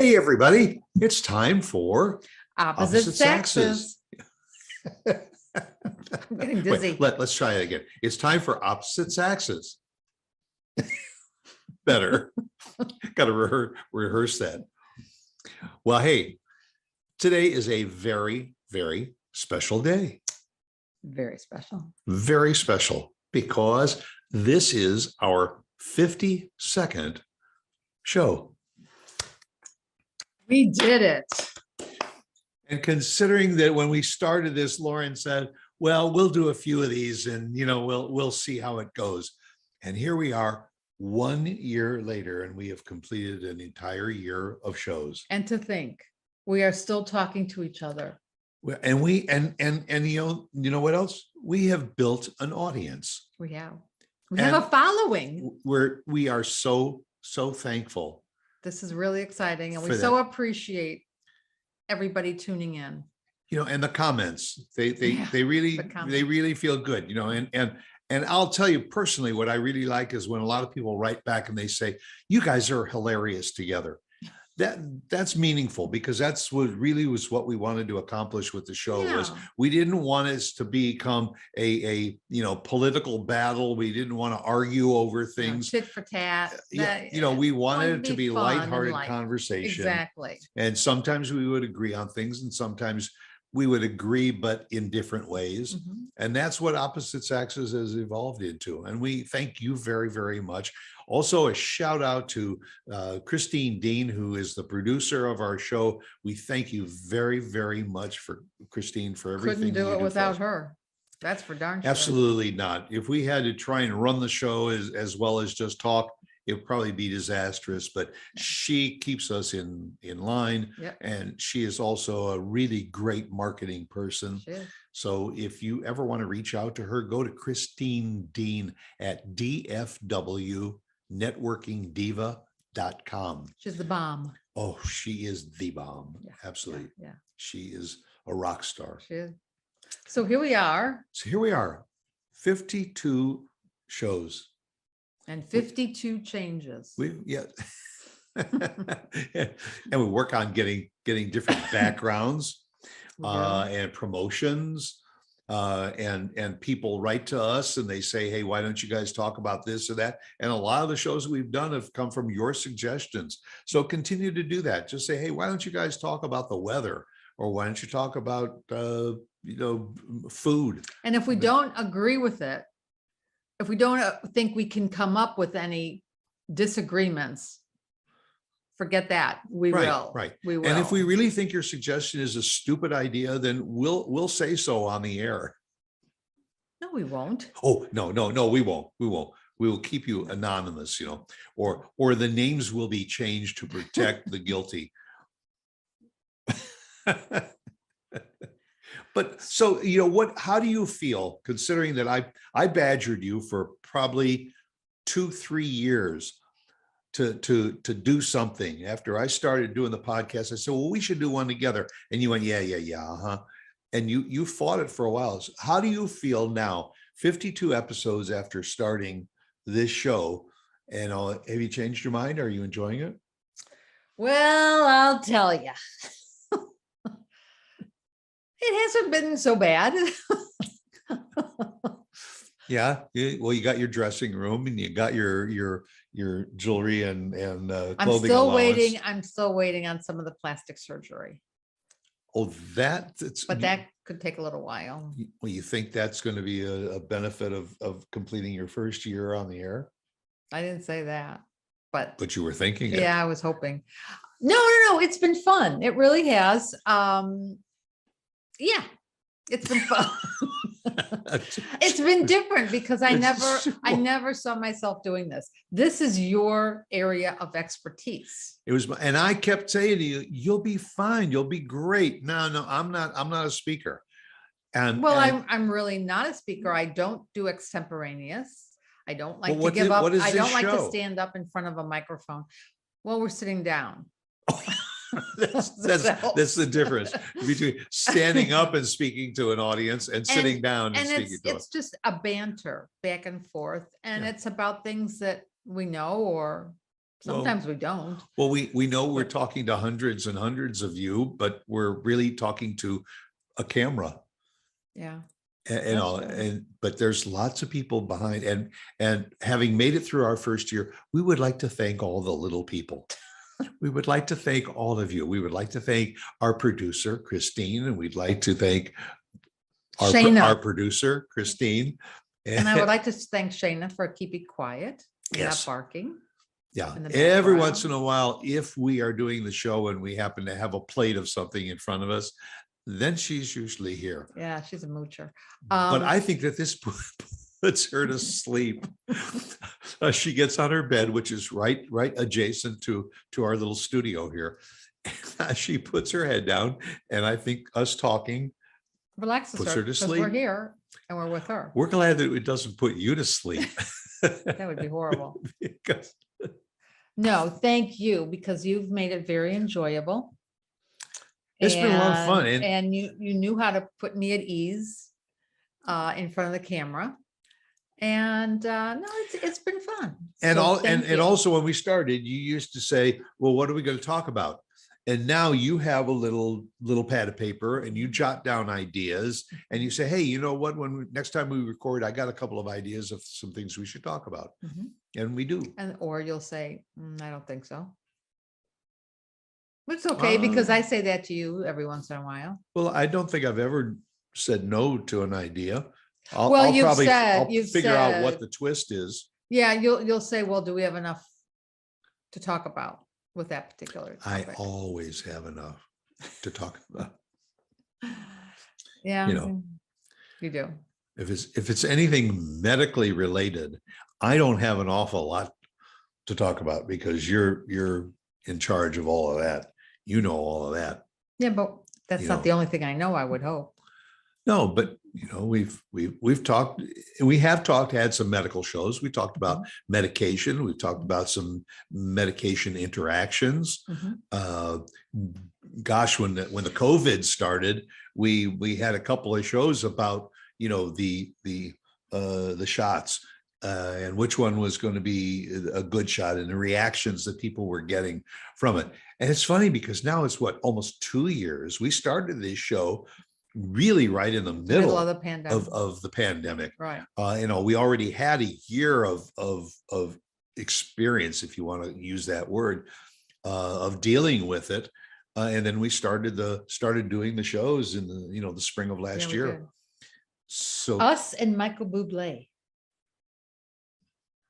Hey, everybody, it's time for Opposite Saxes. I'm getting dizzy. Wait, let's try it again. It's time for opposite Saxes. Better. Got to rehearse that. Well, hey, today is a very, very special day. Very special. Very special because this is our 52nd show. We did it. And considering that when we started this, Lauren said, well, we'll do a few of these and, we'll see how it goes. And here we are 1 year later, and we have completed an entire year of shows. And to think, we are still talking to each other. And we, and you know what else? We have built an audience. We have a following. We are so thankful. This is really exciting. And we so appreciate everybody tuning in. And the comments, they really feel good, and I'll tell you personally, what I really like is when a lot of people write back and they say, you guys are hilarious together. That's meaningful, because that's what really was what we wanted to accomplish with the show. Was we didn't want us to become a political battle. We didn't want to argue over things. Tit for tat. We wanted it to be lighthearted conversation. Exactly. And sometimes we would agree on things, and sometimes we would agree, but in different ways. Mm-hmm. And that's what Opposite Saxes has evolved into. And we thank you very, very much. Also, a shout out to Christine Dean, who is the producer of our show. We thank you very, very much for Christine for everything. Couldn't do it without her. That's for darn sure. Absolutely not. If we had to try and run the show as well as just talk, it would probably be disastrous, but she keeps us in line. Yep. And she is also a really great marketing person. So if you ever want to reach out to her, go to Christine Dean at dfwnetworkingdiva.com. She's the bomb. Oh, she is the bomb. Yeah. Absolutely. Yeah. She is a rock star. She is. So here we are. 52 shows. And 52 changes. And we work on getting different backgrounds and promotions. And people write to us and they say, hey, why don't you guys talk about this or that? And a lot of the shows we've done have come from your suggestions. So continue to do that. Just say, hey, why don't you guys talk about the weather? Or why don't you talk about, food? And if we don't agree with it, if we don't think we can come up with any disagreements, forget that. We will. Right. We will. And if we really think your suggestion is a stupid idea, then we'll say so on the air. No, we won't. Oh, no, we won't. We will keep you anonymous, or the names will be changed to protect the guilty. But so, how do you feel, considering that I badgered you for probably 2-3 years to do something? After I started doing the podcast, I said, well, we should do one together. And you went, yeah. And you fought it for a while. So how do you feel now, 52 episodes after starting this show? And have you changed your mind? Are you enjoying it? Well, I'll tell you. It hasn't been so bad. Yeah. Well, you got your dressing room and you got your jewelry and clothing allowance. I'm still waiting on some of the plastic surgery. Oh, that could take a little while. Well, you think that's going to be a benefit of completing your first year on the air? I didn't say that, but you were thinking it. Yeah, I was hoping. No. It's been fun. It really has. Yeah, it's been fun. It's been different because I never saw myself doing this. This is your area of expertise. It was, and I kept saying to you, you'll be fine. You'll be great. No, I'm not a speaker. And I'm really not a speaker. I don't do extemporaneous. I don't like to give up. I don't like to stand up in front of a microphone. Well, we're sitting down. That's the difference between standing up and speaking to an audience and sitting down and speaking to it's just a banter back and forth, and it's about things that we know or Sometimes we don't. Well, we know we're talking to hundreds and hundreds of you, but we're really talking to a camera. Yeah. You know, but there's lots of people behind, and having made it through our first year, we would like to thank all the little people. We would like to thank all of you. We would like to thank our producer, Christine, and we'd like to thank our producer, Christine. And I would like to thank Shayna for keeping quiet, Yes. not barking. Yeah, every once in a while, if we are doing the show and we happen to have a plate of something in front of us, then she's usually here. Yeah, she's a moocher. But I think that this puts her to sleep. She gets on her bed, which is right adjacent to our little studio here. She puts her head down, and I think us talking relaxes puts her to because sleep. we're here and we're with her. We're glad that it doesn't put you to sleep. That would be horrible. Because No, thank you, because you've made it very enjoyable. It's been a lot of fun. And you knew how to put me at ease in front of the camera. And no, it's been fun. And So and also when we started, you used to say, well, what are we going to talk about? And now you have a little pad of paper and you jot down ideas and you say, hey, you know what, next time we record, I got a couple of ideas of some things we should talk about. Mhm. And we do. And or you'll say, I don't think so. It's okay, because I say that to you every once in a while. Well, I don't think I've ever said no to an idea. I'll You've figure out said- what the twist is. Yeah, you'll say, well, do we have enough to talk about with that particular I topic? always have enough to talk about. Yeah, You know. you do. If it's anything medically related, I don't have an awful lot to talk about because you're in charge of all of that. You know all of that. Yeah, but that's You not know. the only thing I know, I would hope. No, but you know, we've talked, had some medical shows. We talked about medication. We've talked about some medication interactions. Mhm. Gosh, when the COVID started, we had a couple of shows about, you know, the shots and which one was going to be a good shot and the reactions that people were getting from it. And it's funny because now it's almost 2 years. We started this show really right in the middle of the pandemic. of the pandemic. Right. You know, we already had a year of experience, if you want to use that word, of dealing with it. And then we started doing the shows in the spring of last we year. did. So Us and Michael Bublé.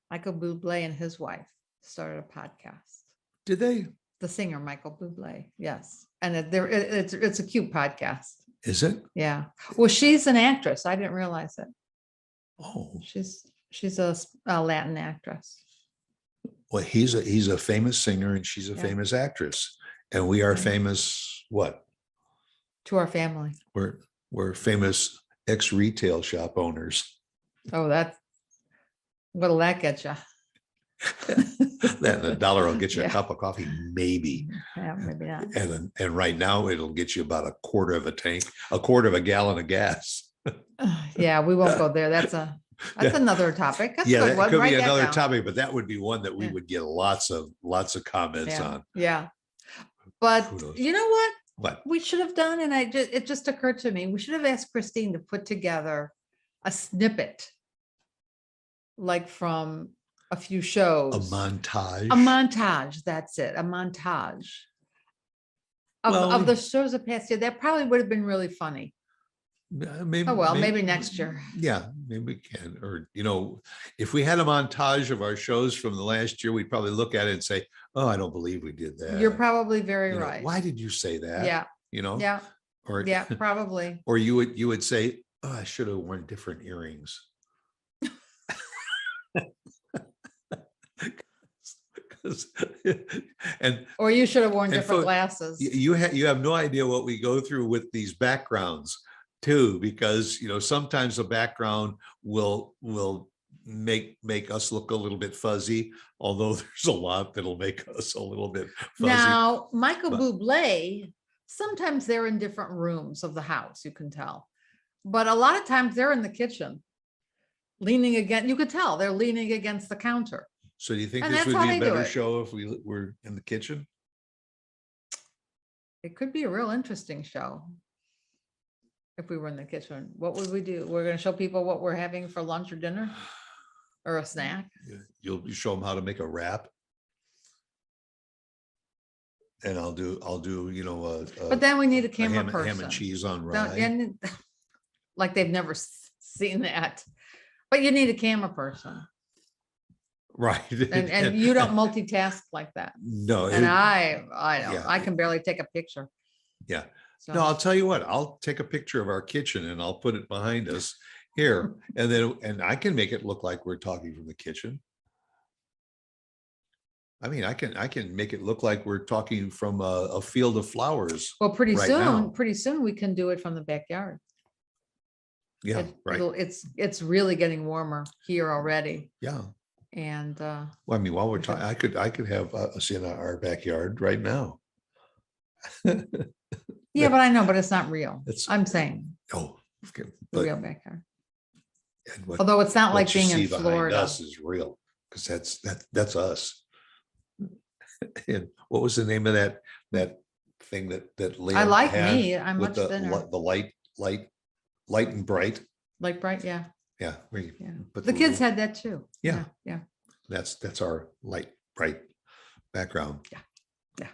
Michael Bublé and his wife started a podcast. did they? The singer Michael Bublé, yes, and it's a cute podcast. Is it? Yeah. Well, she's an actress. I didn't realize it. Oh, She's a Latin actress. well, he's a famous singer and she's a Yeah. famous actress, and we are Yeah. famous. What? To our family. We're famous ex-retail shop owners. Oh, what'll that get you? That $1 will get you Yeah. a cup of coffee, maybe. Yeah, maybe not. And right now it'll get you about a quarter of a gallon of gas. Yeah, we won't go there. That's Yeah. another topic. That's a Yeah, good that one. could Write be that another down. topic, but that would be one that we Yeah. would get lots of comments Yeah. on. Yeah. But Who knows? you know what But we should have done? And it just occurred to me, we should have asked Christine to put together a snippet, like from a few shows. a montage. A montage, that's it, a montage of the shows that passed year. That probably would have been really funny. Maybe. Oh, well, maybe next year. Yeah, maybe we can. Or, if we had a montage of our shows from the last year, we'd probably look at it and say, oh, I don't believe we did that. You're probably very You know, right. Why did you say that? Yeah, yeah, Or, yeah, probably. or you would say, oh, I should have worn different earrings. And Or you should have worn and different for- glasses. you have no idea what we go through with these backgrounds too, because sometimes the background will make us look a little bit fuzzy, although there's a lot that'll make us a little bit fuzzy. Now, Michael but- Bublé, sometimes they're in different rooms of the house, you can tell. But a lot of times they're in the kitchen, leaning against, you could tell they're leaning against the counter. So do you think And this that's would how be a they do better it. show if we were in the kitchen? It could be a real interesting show. If we were in the kitchen, what would we do? We're gonna show people what we're having for lunch or dinner or a snack. You'll show them how to make a wrap. And I'll do, you know, But then we need a camera ham and person. cheese on Don't- rye. and- Like they've never seen that. But you need a camera person. Right. And you don't multitask like that. No. And I don't, yeah. I can barely take a picture. Yeah. So, No, I'll tell you what, I'll take a picture of our kitchen and I'll put it behind us here. And I can make it look like we're talking from the kitchen. I mean, I can make it look like we're talking from a field of flowers. well, pretty right soon, now. pretty soon we can do it from the backyard. Yeah, right. It's really getting warmer here already. Yeah. And Well, I mean, while we're Okay. talking, I could have us in our backyard right now. yeah, but I know, but it's not real. It's- I'm saying Oh, okay. the But real backyard. and what, Although it's not what like you being in see behind Florida. us is real, because that's us. And what was the name of that thing that Leo I like had me. I'm with much the thinner. the light and bright? Like bright, yeah. Yeah, we Yeah. put The kids little- had that too. Yeah. Yeah. that's our light bright background. Yeah. Yeah.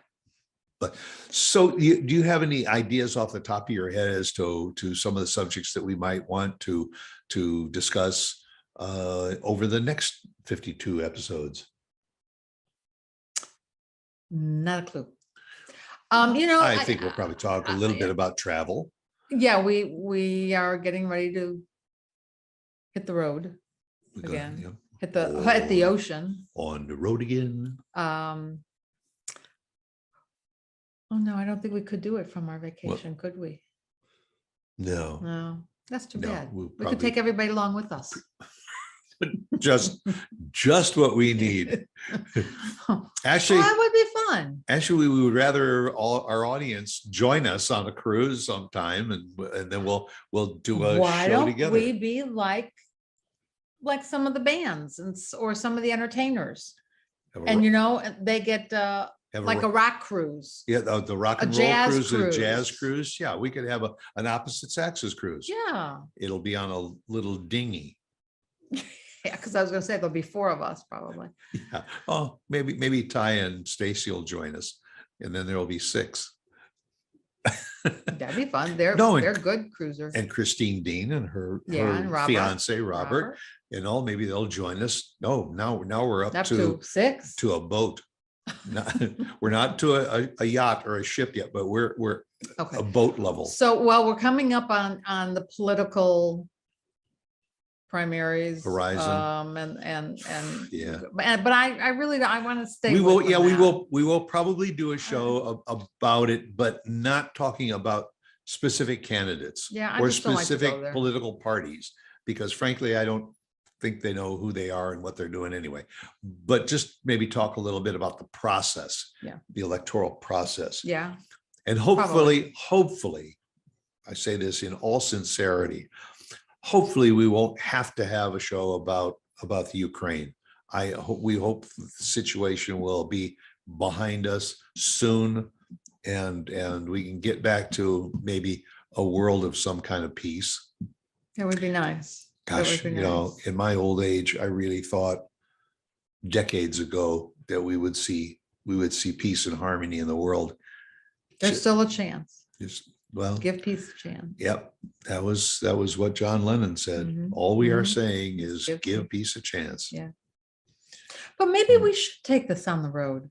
But so do you have any ideas off the top of your head as to some of the subjects that we might want to discuss over the next 52 episodes? Not a clue. You know, I think we'll probably talk a little bit about travel. yeah, we are getting ready to hit the road We're gonna, again. you know, hit the ocean. on the road again. Oh no, I don't think we could do it from our vacation, could we? No, No, that's too No, bad. we'll We could probably- take everybody along with us. just what we need. Well, Actually, that would be fun. we would rather all our audience join us on a cruise sometime, and then we'll do a Why show don't together. we be like some of the bands or some of the entertainers? Have a And ro- you know, they get have like a rock cruise. yeah, the rock a and roll jazz cruise, a jazz cruise. cruise. Yeah, we could have an opposite Saxes cruise. Yeah, It'll be on a little dinghy. yeah, because I was gonna say there'll be 4 of us probably. Yeah. Oh, maybe Ty and Stacy will join us, and then there'll be 6. That'd be fun. They're No, and- they're good cruisers. And Christine Dean and her and Robert. fiance Robert, maybe they'll join us. No, now we're up Up to to 6. a boat. We're not to a yacht or a ship yet, but we're Okay. a boat level. So, well, we're coming up on the political primaries. Horizon. And Yeah. but I really I want to stay. We away will, from yeah, that. we will probably do a show about it, but not talking about specific candidates Yeah, I or just don't like to go specific there. political parties, because frankly, I don't think they know who they are and what they're doing anyway. But just maybe talk a little bit about the process, Yeah. the electoral process. Yeah. And hopefully, I say this in all sincerity, hopefully we won't have to have a show about the Ukraine. We hope the situation will be behind us soon, and we can get back to maybe a world of some kind of peace. That would be nice. That Gosh, would be you know, nice. in my old age, I really thought decades ago that we would see peace and harmony in the world. There's still a chance. Well, Give peace a chance. yep, that was what John Lennon said. Mhm, All we are mhm. saying is Give give peace a chance. Yeah. But maybe we should take this on the road.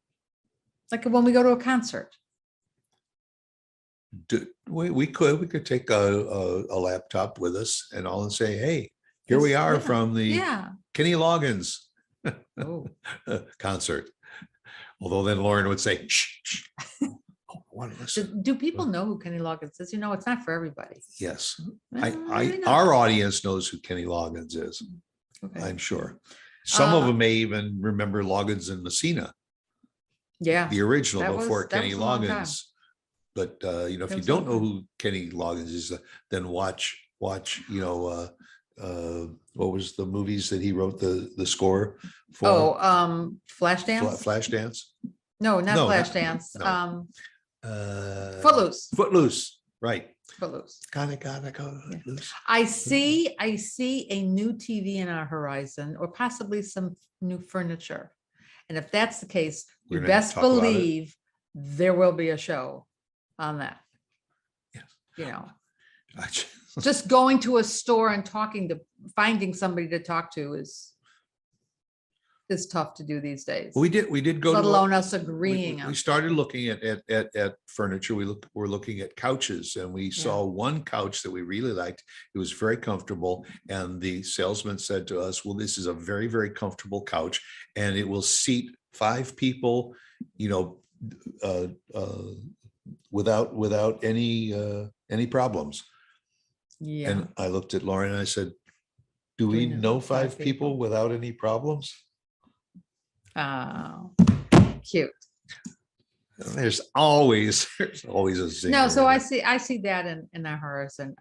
Like when we go to a concert. We could take a laptop with us and all and say, hey, here we Yes, are yeah, from the Yeah. Kenny Loggins Oh, concert. Although then Lauren would say, shh, shh. Oh, I want to listen. do people know who Kenny Loggins is? You know, it's not for everybody. Yes, Maybe not. our audience knows who Kenny Loggins is, Okay. I'm sure. Some of Uh, them may even remember Loggins and Messina, Yeah. the original that before was Kenny a long time. Loggins. But if That you was a don't long know time. who Kenny Loggins is, then watch what was the movies that he wrote the score for? Oh, Flashdance? Flashdance? No, not No, Flashdance. no. Footloose. Footloose, right. Footloose. Gotta go Yeah. loose. I see a new TV in our horizon, or possibly some new furniture. And if that's the case, We're you gonna best talk about it. believe there will be a show on that. Yes. You know, I- just going to a store and finding somebody to talk to is tough to do these days. We did go Let to alone us agreeing we on. started looking at furniture. We're looking at couches, and we saw one couch that we really liked. It was very comfortable, and the salesman said to us, well, this is a very, very comfortable couch, and it will seat 5 people, you know, without any problems. Yeah. And I looked at Lauren and I said, do we know 5 people without any problems? Oh, cute. There's always a zinger. No, so with I it. see that in our horizon.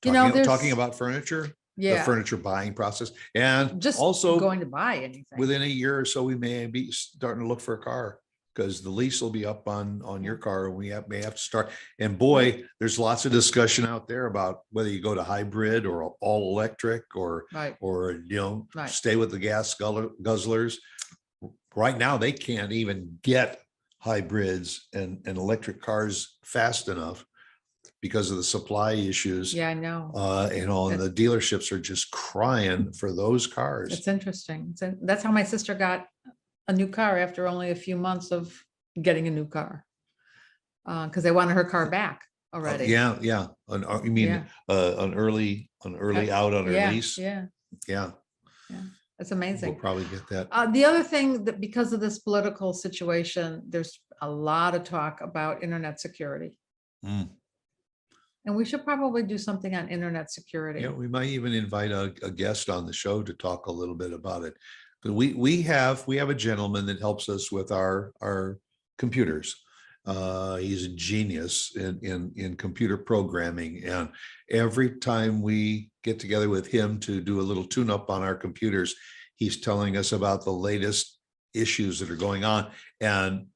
You know, Talking about furniture, the yeah, furniture buying process, and just also going to buy anything. within a year or so, we may be starting to look for a car, because the lease will be up on your car, and we may have to start. And boy, there's lots of discussion out there about whether you go to hybrid or all electric, or Right. you know, Right. stay with the gas guzzlers. Right now, they can't even get hybrids and electric cars fast enough because of the supply issues. Yeah, I know. And the dealerships are just crying for those cars. It's interesting. That's how my sister got a new car after only a few months of getting a new car. Because they wanted her car back already. Yeah. You mean Yeah. an early out on her lease? Yeah. Yeah. It's We'll amazing. probably get that. The other thing, that because of this political situation, there's a lot of talk about internet security. Mm. And we should probably do something on internet security. Yeah, we might even invite a guest on the show to talk a little bit about it. But we have a gentleman that helps us with our computers. He's a genius in computer programming, and every time we get together with him to do a little tune-up on our computers, he's telling us about the latest issues that are going on, and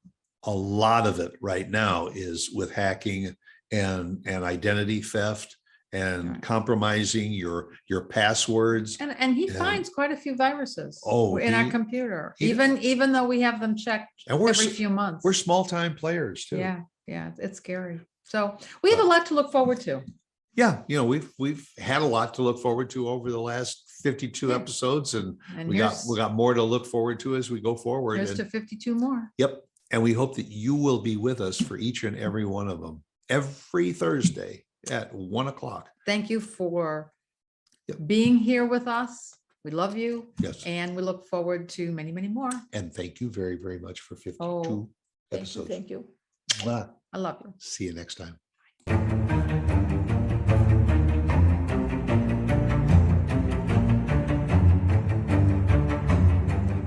a lot of it right now is with hacking and identity theft and Right. compromising your passwords. And he finds quite a few viruses in our computer, he- even though we have them checked And every few months. we're small time players too. Yeah, it's scary. So we have a lot to look forward to. Yeah, you know, we've had a lot to look forward to over the last 52 episodes, and we got more to look forward to as we go forward. Here's to 52 more. Yep. And we hope that you will be with us for each and every one of them every Thursday at 1 o'clock. Thank you for being here with us. We love you. Yes. And we look forward to many, many more. And thank you very, very much for 52 Oh, episodes. Thank you. Mwah. I love you. See you next time.